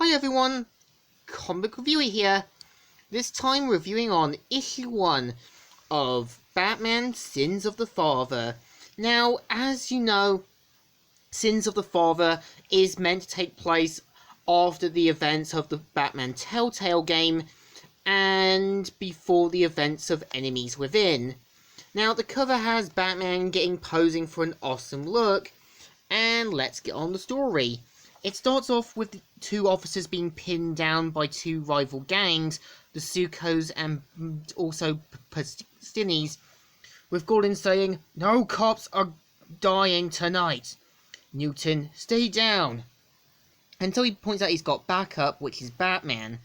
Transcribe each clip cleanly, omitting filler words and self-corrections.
Hi everyone, Comic Reviewer here. This time reviewing on issue 1 of Batman Sins of the Father. Now, as you know, Sins of the Father is meant to take place after the events of the Batman Telltale game and before the events of Enemies Within. Now, the cover has Batman posing for an awesome look, and let's get on the story. It starts off with the two officers being pinned down by two rival gangs, the Sukos and also Pastinis, with Gordon saying, "No cops are dying tonight. Newton, stay down." Until he points out he's got backup, which is Batman,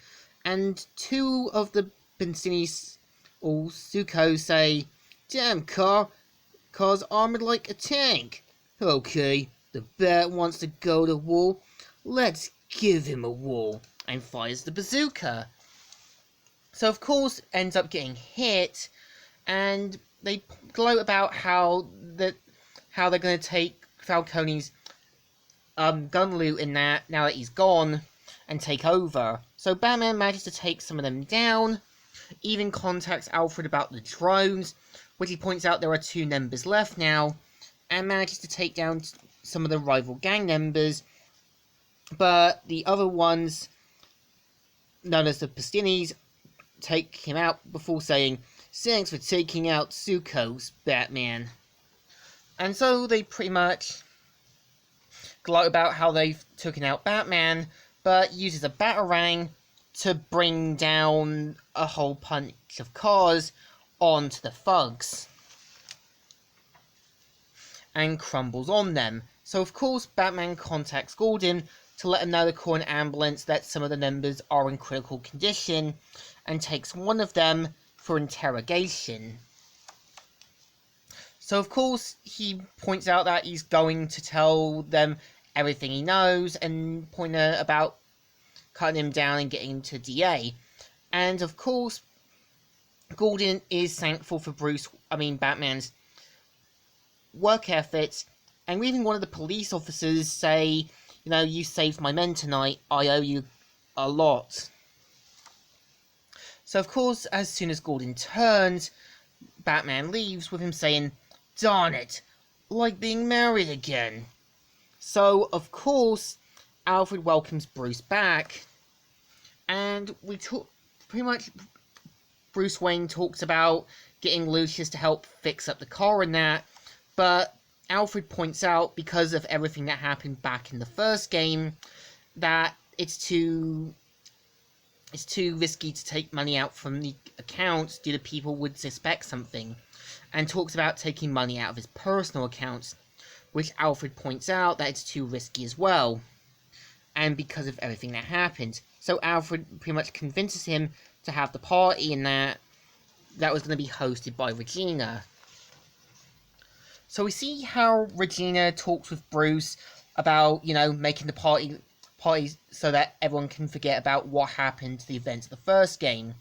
and two of the Pastinis, or Sukos, say, "Damn car's armored like a tank. Okay, the Bat wants to go to war. Let's give him a war," and fires the bazooka. So of course ends up getting hit, and they gloat about how they're going to take Falcone's gun loot in that now that he's gone and take over. So Batman manages to take some of them down, even contacts Alfred about the drones, which he points out there are two members left now, and manages to take down some of the rival gang members, but the other ones, known as the Pastinis, take him out before saying, "Thanks for taking out Sukos, Batman." And so they pretty much gloat about how they've taken out Batman, but uses a batarang to bring down a whole bunch of cars onto the thugs and crumbles on them. So of course Batman contacts Gordon to let him know to call an ambulance, that some of the members are in critical condition, and takes one of them for interrogation. So of course he points out that he's going to tell them everything he knows and point out about cutting him down and getting him to DA. And of course Gordon is thankful for Batman's work ethics, and even one of the police officers say, "You saved my men tonight, I owe you a lot." So of course, as soon as Gordon turns, Batman leaves with him saying, "Darn it, like being married again." So of course, Alfred welcomes Bruce back, and pretty much Bruce Wayne talks about getting Lucius to help fix up the car and that, but Alfred points out, because of everything that happened back in the first game, that it's too risky to take money out from the accounts due to people would suspect something, and talks about taking money out of his personal accounts, which Alfred points out that it's too risky as well, and because of everything that happened. So Alfred pretty much convinces him to have the party, and that was going to be hosted by Regina. So we see how Regina talks with Bruce about, making the party so that everyone can forget about what happened to the events of the first game.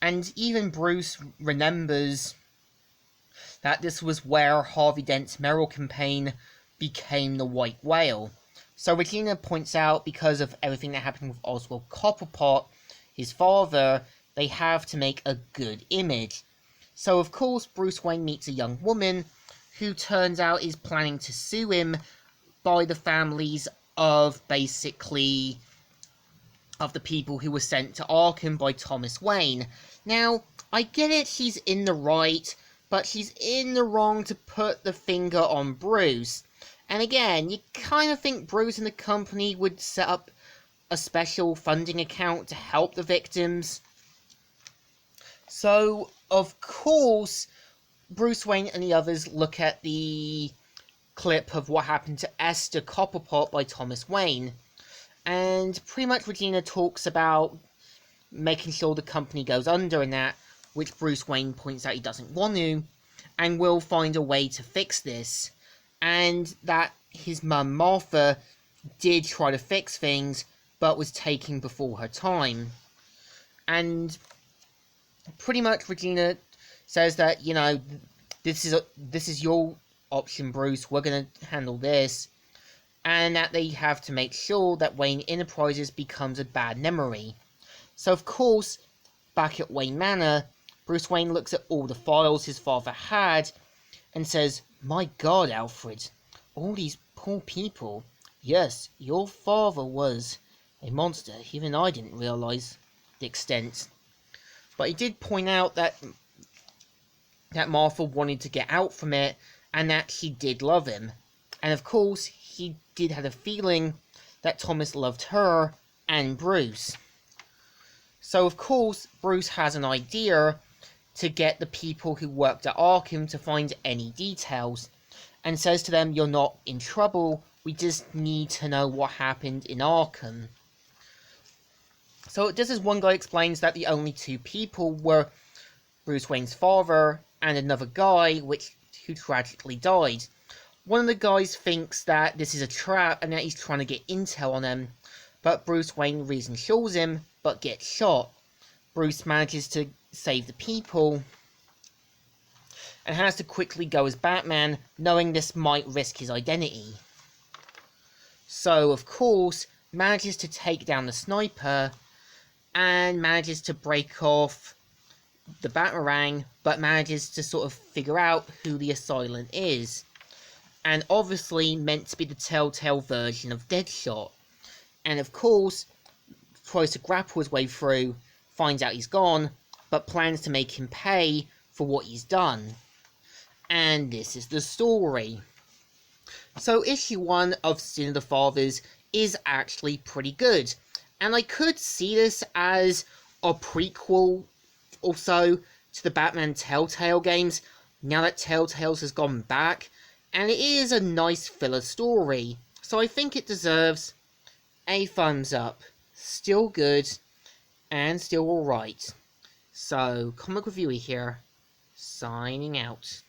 And even Bruce remembers that this was where Harvey Dent's mayoral campaign became the White Whale. So Regina points out, because of everything that happened with Oswald Cobblepot, his father, they have to make a good image. So of course Bruce Wayne meets a young woman who turns out is planning to sue him by the families of the people who were sent to Arkham by Thomas Wayne. Now, I get it, she's in the right, but she's in the wrong to put the finger on Bruce. And again, you kind of think Bruce and the company would set up a special funding account to help the victims. So, of course, Bruce Wayne and the others look at the clip of what happened to Esther Copperpot by Thomas Wayne, and pretty much Regina talks about making sure the company goes under and that, which Bruce Wayne points out he doesn't want to, and will find a way to fix this, and that his mum Martha did try to fix things, but was taken before her time. And pretty much Regina says that, this is your option, Bruce, we're going to handle this. and that they have to make sure that Wayne Enterprises becomes a bad memory. So of course, back at Wayne Manor, Bruce Wayne looks at all the files his father had and says, "My God, Alfred, all these poor people. Yes, your father was a monster. Even I didn't realise the extent." But he did point out that Martha wanted to get out from it, and that she did love him. And of course, he did have a feeling that Thomas loved her and Bruce. So of course, Bruce has an idea to get the people who worked at Arkham to find any details, and says to them, "You're not in trouble, we just need to know what happened in Arkham." So just as one guy explains that the only two people were Bruce Wayne's father and another guy who tragically died. One of the guys thinks that this is a trap and that he's trying to get intel on them, but Bruce Wayne reassures him, but gets shot. Bruce manages to save the people and has to quickly go as Batman, knowing this might risk his identity. So, of course, manages to take down the sniper and manages to break off the Batarang, but manages to sort of figure out who the assailant is. And obviously meant to be the Telltale version of Deadshot. And of course, tries to grapple his way through, finds out he's gone, but plans to make him pay for what he's done. And this is the story. So issue 1 of Sin of the Fathers is actually pretty good. And I could see this as a prequel also to the Batman Telltale games, now that Telltales has gone back. And it is a nice filler story. So I think it deserves a thumbs up. Still good, and still alright. So, Comic Reviewer here, signing out.